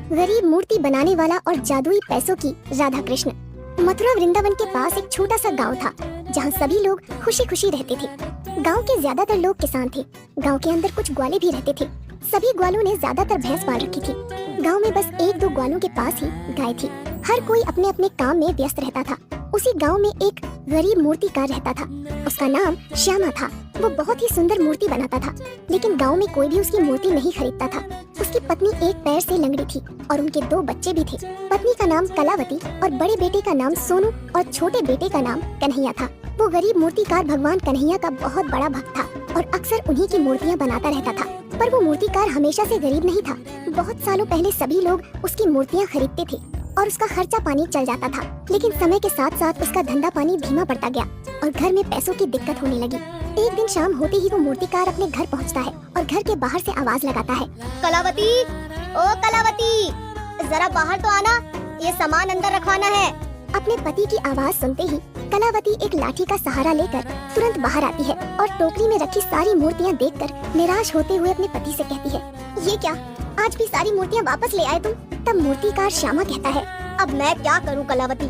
गरीब मूर्ति बनाने वाला और जादुई पैसों की राधा कृष्ण। मथुरा वृंदावन के पास एक छोटा सा गांव था जहां सभी लोग खुशी खुशी रहते थे। गांव के ज्यादातर लोग किसान थे। गांव के अंदर कुछ ग्वाले भी रहते थे। सभी ग्वालों ने ज्यादातर भैंस पाल रखी थी। गांव में बस एक दो ग्वालों के पास ही गाय थी। हर कोई अपने अपने काम में व्यस्त रहता था। उसी गांव में एक गरीब मूर्तिकार रहता था। उसका नाम श्यामा था। वो बहुत ही सुंदर मूर्ति बनाता था, लेकिन गांव में कोई भी उसकी मूर्ति नहीं खरीदता था। उसकी पत्नी एक पैर से लंगड़ी थी और उनके दो बच्चे भी थे। पत्नी का नाम कलावती और बड़े बेटे का नाम सोनू और छोटे बेटे का नाम कन्हैया था। वो गरीब मूर्तिकार भगवान कन्हैया का बहुत बड़ा भक्त था और अक्सर उन्हीं की मूर्तियाँ बनाता रहता था। पर वो मूर्तिकार हमेशा से गरीब नहीं था। बहुत सालों पहले सभी लोग उसकी मूर्तियाँ खरीदते थे और उसका खर्चा पानी चल जाता था, लेकिन समय के साथ साथ उसका धंधा पानी धीमा पड़ता गया और घर में पैसों की दिक्कत होने लगी। एक दिन शाम होते ही वो मूर्तिकार अपने घर पहुंचता है और घर के बाहर से आवाज लगाता है, कलावती, ओ कलावती, जरा बाहर तो आना, ये सामान अंदर रखवाना है। अपने पति की आवाज सुनते ही कलावती एक लाठी का सहारा लेकर तुरंत बाहर आती है और टोकरी में रखी सारी मूर्तियाँ देखकर निराश होते हुए अपने पति से कहती है, ये क्या, आज भी सारी मूर्तियाँ वापस ले आए तुम? तब मूर्तिकार श्यामा कहता है, अब मैं क्या करूं कलावती,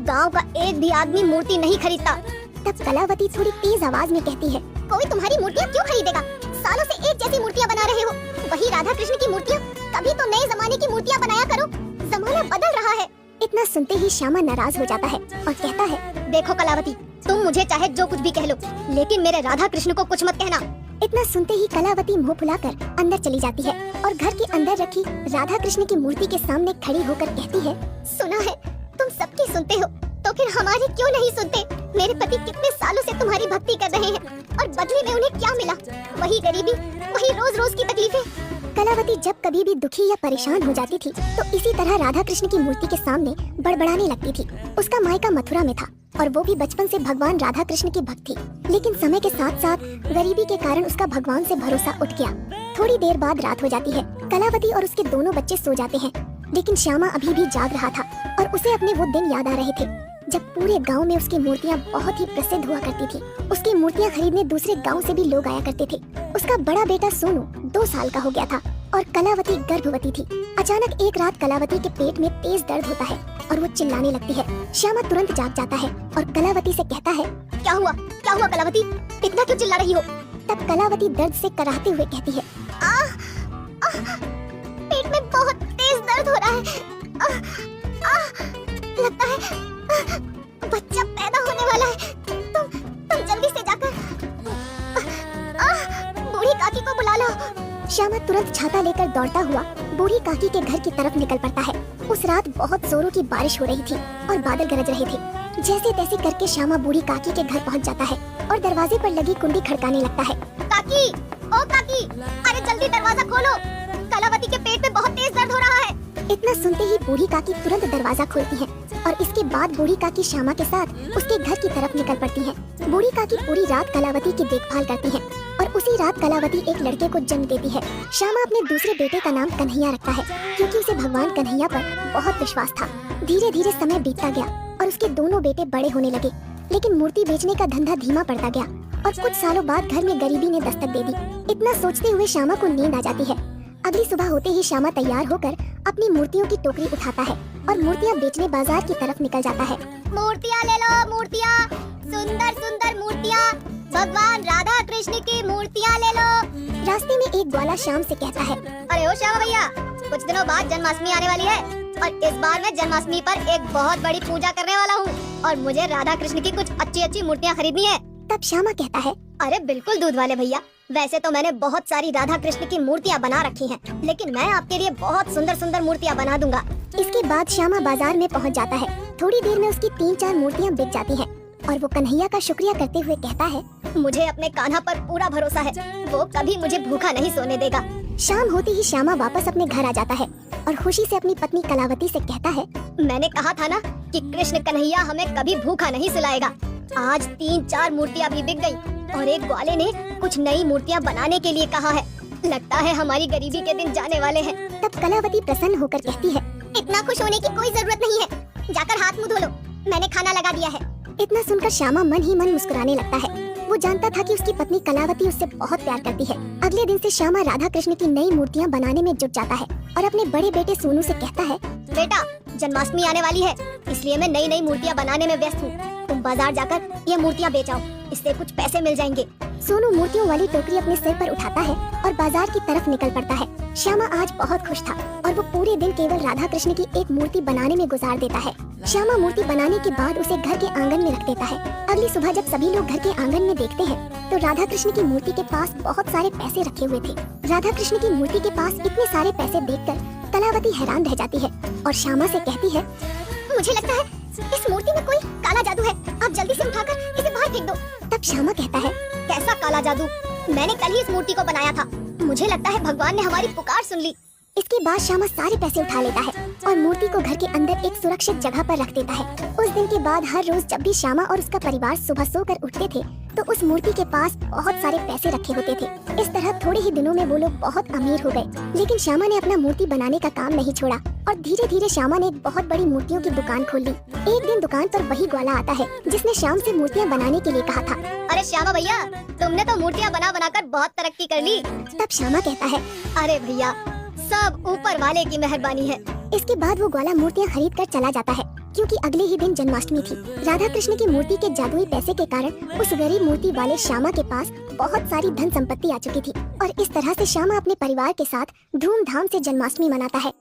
गांव का एक भी आदमी मूर्ति नहीं खरीदता। तब कलावती थोड़ी तेज आवाज में कहती है, कोई तुम्हारी मूर्तियाँ क्यों खरीदेगा? सालों से एक जैसी मूर्तियाँ बना रहे हो, वही राधा कृष्ण की मूर्तियाँ। कभी तो नए जमाने की मूर्तियाँ बनाया करो, जमाना बदल रहा है। इतना सुनते ही श्यामा नाराज हो जाता है और कहता है, देखो कलावती, तुम मुझे चाहे जो कुछ भी कह लो, लेकिन मेरे राधा कृष्ण को कुछ मत कहना। इतना सुनते ही कलावती मुंह फुलाकर अंदर चली जाती है और घर के अंदर रखी राधा कृष्ण की मूर्ति के सामने खड़ी होकर कहती है, सुना है तुम सबकी सुनते हो, तो फिर हमारी क्यों नहीं सुनते? मेरे पति कितने सालों से तुम्हारी भक्ति कर रहे हैं और बदले में उन्हें क्या मिला? वही गरीबी, वही रोज रोज की तकलीफें। कलावती जब कभी भी दुखी या परेशान हो जाती थी तो इसी तरह राधा कृष्ण की मूर्ति के सामने बड़बड़ाने लगती थी। उसका मायका मथुरा में था और वो भी बचपन से भगवान राधा कृष्ण की भक्त थी, लेकिन समय के साथ साथ गरीबी के कारण उसका भगवान से भरोसा उठ गया। थोड़ी देर बाद रात हो जाती है। कलावती और उसके दोनों बच्चे सो जाते हैं, लेकिन श्यामा अभी भी जाग रहा था और उसे अपने वो दिन याद आ रहे थे जब पूरे गांव में उसकी मूर्तियां बहुत ही प्रसिद्ध हुआ करती थी। उसकी मूर्तियां खरीदने दूसरे गांव से भी लोग आया करते थे। उसका बड़ा बेटा सोनू 2 साल का हो गया था और कलावती गर्भवती थी। अचानक एक रात कलावती के पेट में तेज दर्द होता है और वो चिल्लाने लगती है। श्यामा तुरंत जाग जाता है और कलावती से कहता है, क्या हुआ कलावती, इतना क्यों चिल्ला रही हो? तब कलावती दर्द से कराहते हुए कहती है, पेट में बहुत तेज दर्द हो रहा है। लगता है बच्चा पैदा होने वाला है। तुम जल्दी से जाकर बूढ़ी काकी को बुला लो। श्यामा तुरंत छाता लेकर दौड़ता हुआ बूढ़ी काकी के घर की तरफ निकल पड़ता है। उस रात बहुत जोरों की बारिश हो रही थी और बादल गरज रहे थे। जैसे तैसे करके श्यामा बूढ़ी काकी के घर पहुंच जाता है और दरवाजे पर लगी कुंडी खड़काने लगता है। काकी, ओ काकी, अरे जल्दी दरवाजा खोलो, कलावती के पेट में बहुत तेज दर्द हो रहा है। इतना सुनते ही बूढ़ी काकी तुरंत दरवाजा खोलती है और इसके बाद बूढ़ी काकी श्यामा के साथ उसके घर की तरफ निकल पड़ती है। बूढ़ी काकी पूरी रात कलावती की देखभाल करती है और उसी रात कलावती एक लड़के को जन्म देती है। श्यामा अपने दूसरे बेटे का नाम कन्हैया रखता है क्योंकि उसे भगवान कन्हैया पर बहुत विश्वास था। धीरे धीरे समय बीतता गया और उसके दोनों बेटे बड़े होने लगे, लेकिन मूर्ति बेचने का धंधा धीमा पड़ता गया और कुछ सालों बाद घर में गरीबी ने दस्तक दे दी। इतना सोचते हुए श्यामा को नींद आ जाती है। अगली सुबह होते ही श्यामा तैयार होकर अपनी मूर्तियों की टोकरी उठाता है और मूर्तियाँ बेचने बाजार की तरफ निकल जाता है। मूर्तियाँ ले लो, मूर्तियाँ, सुंदर सुंदर मूर्तियाँ, भगवान राधा कृष्ण की मूर्तियाँ ले लो। रास्ते में एक ग्वाला श्याम से कहता है, अरे ओ श्यामा भैया, कुछ दिनों बाद जन्माष्टमी आने वाली है और इस बार मैं जन्माष्टमी पर एक बहुत बड़ी पूजा करने वाला हूँ और मुझे राधा कृष्ण की कुछ अच्छी अच्छी मूर्तियाँ खरीदनी है। तब श्यामा कहता है, अरे बिल्कुल दूध वाले भैया, वैसे तो मैंने बहुत सारी राधा कृष्ण की मूर्तियाँ बना रखी हैं, लेकिन मैं आपके लिए बहुत सुंदर सुंदर मूर्तियाँ बना दूंगा। इसके बाद श्यामा बाजार में पहुंच जाता है। थोड़ी देर में उसकी 3-4 मूर्तियाँ बिक जाती हैं और वो कन्हैया का शुक्रिया करते हुए कहता है, मुझे अपने कान्हा पर पूरा भरोसा है, वो कभी मुझे भूखा नहीं सोने देगा। शाम होते ही श्यामा वापस अपने घर आ जाता है और खुशी से अपनी पत्नी कलावती से कहता है, मैंने कहा था ना कि कृष्ण कन्हैया हमें कभी भूखा नहीं सुलाएगा। आज 3-4 मूर्तियाँ भी बिक गयी और एक ग्वाले ने कुछ नई मूर्तियाँ बनाने के लिए कहा है। लगता है हमारी गरीबी के दिन जाने वाले हैं। तब कलावती प्रसन्न होकर कहती है, इतना खुश होने की कोई जरूरत नहीं है, जाकर हाथ मुंह धो लो, मैंने खाना लगा दिया है। इतना सुनकर श्यामा मन ही मन मुस्कुराने लगता है। वो जानता था कि उसकी पत्नी कलावती उससे बहुत प्यार करती है। अगले दिन से श्यामा राधा कृष्ण की नई मूर्तियाँ बनाने में जुट जाता है और अपने बड़े बेटे सोनू से कहता है, बेटा जन्माष्टमी आने वाली है, इसलिए मैं नई नई मूर्तियाँ बनाने में व्यस्त हूँ। तुम बाजार जाकर ये मूर्तियाँ बेच आओ, इससे कुछ पैसे मिल जाएंगे। सोनू मूर्तियों वाली टोकरी अपने सिर पर उठाता है और बाजार की तरफ निकल पड़ता है। श्यामा आज बहुत खुश था और वो पूरे दिन केवल राधा कृष्ण की एक मूर्ति बनाने में गुजार देता है। श्यामा मूर्ति बनाने के बाद उसे घर के आंगन में रख देता है। अगली सुबह जब सभी लोग घर के आंगन में देखते हैं तो राधा कृष्ण की मूर्ति के पास बहुत सारे पैसे रखे हुए थे। राधा कृष्ण की मूर्ति के पास इतने सारे पैसे देखकर कलावती हैरान रह जाती है और श्यामा से कहती है, मुझे लगता है इस मूर्ति में कोई काला जादू है, आप जल्दी से उठाकर इसे बाहर फेंक दो। तब श्यामा कहता है, कैसा काला जादू? मैंने कल ही इस मूर्ति को बनाया था, मुझे लगता है भगवान ने हमारी पुकार सुन ली। इसके बाद श्यामा सारे पैसे उठा लेता है और मूर्ति को घर के अंदर एक सुरक्षित जगह पर रख देता है। उस दिन के बाद हर रोज जब भी श्यामा और उसका परिवार सुबह सोकर उठते थे तो उस मूर्ति के पास बहुत सारे पैसे रखे होते थे। इस तरह थोड़े ही दिनों में वो लोग बहुत अमीर हो गए। लेकिन श्यामा ने अपना मूर्ति बनाने का काम नहीं छोड़ा और धीरे धीरे श्यामा ने एक बहुत बड़ी मूर्तियों की दुकान खोल ली। एक दिन दुकान पर वही ग्वाला आता है जिसने श्याम से मूर्तियाँ बनाने के लिए कहा था। अरे श्यामा भैया, तुमने तो मूर्तियाँ बना बनाकर बहुत तरक्की कर ली। तब श्यामा कहता है, अरे भैया, सब ऊपर वाले की मेहरबानी है। इसके बाद वो ग्वाला मूर्तियाँ खरीद कर चला जाता है क्योंकि अगले ही दिन जन्माष्टमी थी। राधा कृष्ण की मूर्ति के जादुई पैसे के कारण उस गरीब मूर्ति वाले श्यामा के पास बहुत सारी धन संपत्ति आ चुकी थी और इस तरह से श्यामा अपने परिवार के साथ धूमधाम से जन्माष्टमी मनाता है।